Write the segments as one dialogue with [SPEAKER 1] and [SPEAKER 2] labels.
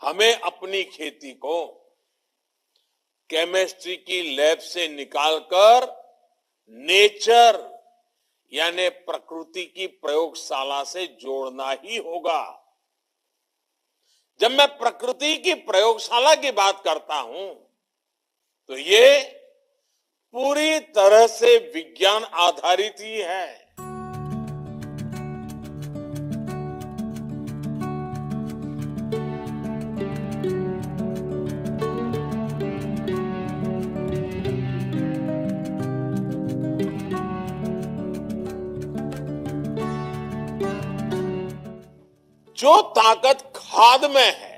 [SPEAKER 1] हमें अपनी खेती को केमिस्ट्री की लैब से निकालकर नेचर यानी प्रकृति की प्रयोगशाला से जोड़ना ही होगा। जब मैं प्रकृति की प्रयोगशाला की बात करता हूं तो ये पूरी तरह से विज्ञान आधारित ही है। जो ताकत खाद में है,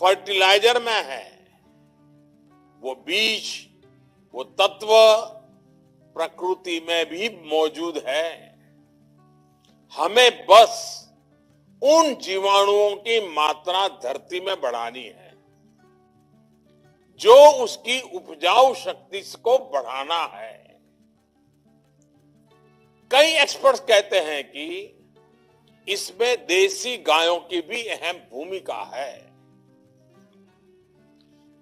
[SPEAKER 1] फर्टिलाइजर में है, वो बीज, वो तत्व प्रकृति में भी मौजूद है। हमें बस उन जीवाणुओं की मात्रा धरती में बढ़ानी है, जो उसकी उपजाऊ शक्ति को बढ़ाना है। कई एक्सपर्ट्स कहते हैं कि इसमें देसी गायों की भी अहम भूमिका है।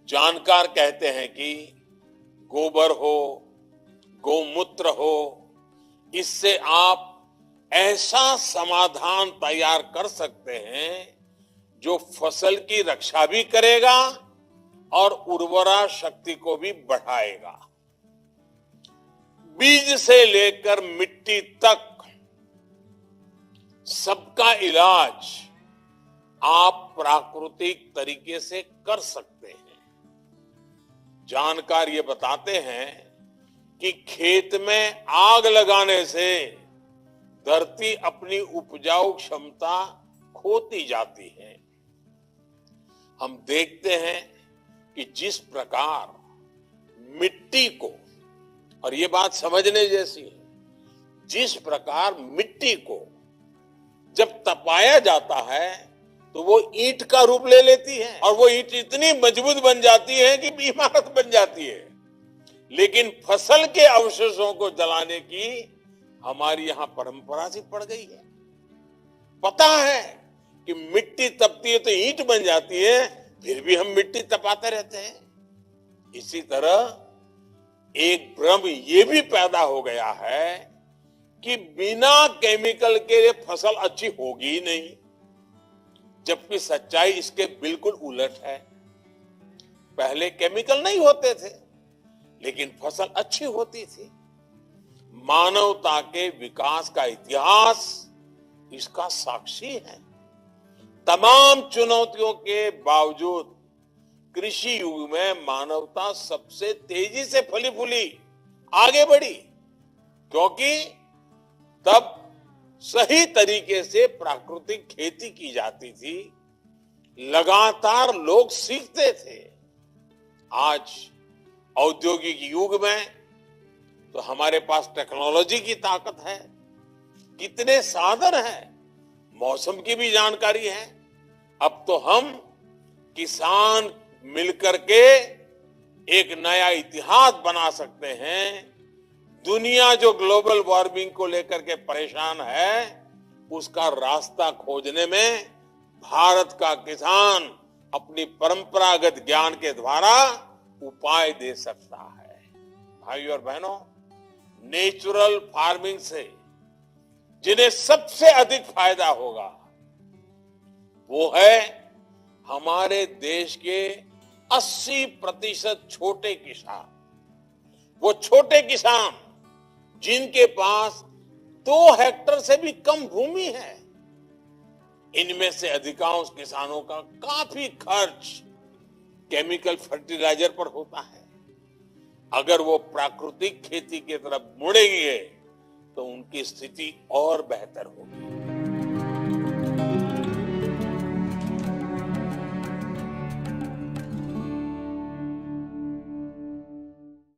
[SPEAKER 1] जानकार कहते हैं कि गोबर हो, गौमूत्र हो, इससे आप ऐसा समाधान तैयार कर सकते हैं जो फसल की रक्षा भी करेगा और उर्वरा शक्ति को भी बढ़ाएगा। बीज से लेकर मिट्टी तक सबका इलाज आप प्राकृतिक तरीके से कर सकते हैं। जानकार ये बताते हैं कि खेत में आग लगाने से धरती अपनी उपजाऊ क्षमता खोती जाती है। हम देखते हैं कि जिस प्रकार मिट्टी को, और ये बात समझने जैसी है, जिस प्रकार मिट्टी को जब तपाया जाता है तो वो ईंट का रूप ले लेती है और वो ईंट इतनी मजबूत बन जाती है कि इमारत बन जाती है। लेकिन फसल के अवशेषों को जलाने की हमारी यहां परंपरा सी पड़ गई है। पता है कि मिट्टी तपती है तो ईंट बन जाती है, फिर भी हम मिट्टी तपाते रहते हैं। इसी तरह एक भ्रम ये भी पैदा हो गया है कि बिना केमिकल के फसल अच्छी होगी ही नहीं, जबकि सच्चाई इसके बिल्कुल उलट है। पहले केमिकल नहीं होते थे, लेकिन फसल अच्छी होती थी। मानवता के विकास का इतिहास इसका साक्षी है। तमाम चुनौतियों के बावजूद कृषि युग में मानवता सबसे तेजी से फली फूली आगे बढ़ी, क्योंकि तब सही तरीके से प्राकृतिक खेती की जाती थी, लगातार लोग सीखते थे। आज औद्योगिक युग में तो हमारे पास टेक्नोलॉजी की ताकत है, कितने साधन हैं, मौसम की भी जानकारी है। अब तो हम किसान मिलकर के एक नया इतिहास बना सकते हैं। दुनिया जो ग्लोबल वार्मिंग को लेकर के परेशान है, उसका रास्ता खोजने में भारत का किसान अपनी परंपरागत ज्ञान के द्वारा उपाय दे सकता है। भाइयों और बहनों, नेचुरल फार्मिंग से जिन्हें सबसे अधिक फायदा होगा वो है हमारे देश के 80% छोटे किसान। वो छोटे किसान जिनके पास 2 हेक्टेयर से भी कम भूमि है। इनमें से अधिकांश किसानों का काफी खर्च केमिकल फर्टिलाइजर पर होता है। अगर वो प्राकृतिक खेती की तरफ मुड़ेंगे तो उनकी स्थिति और बेहतर होगी।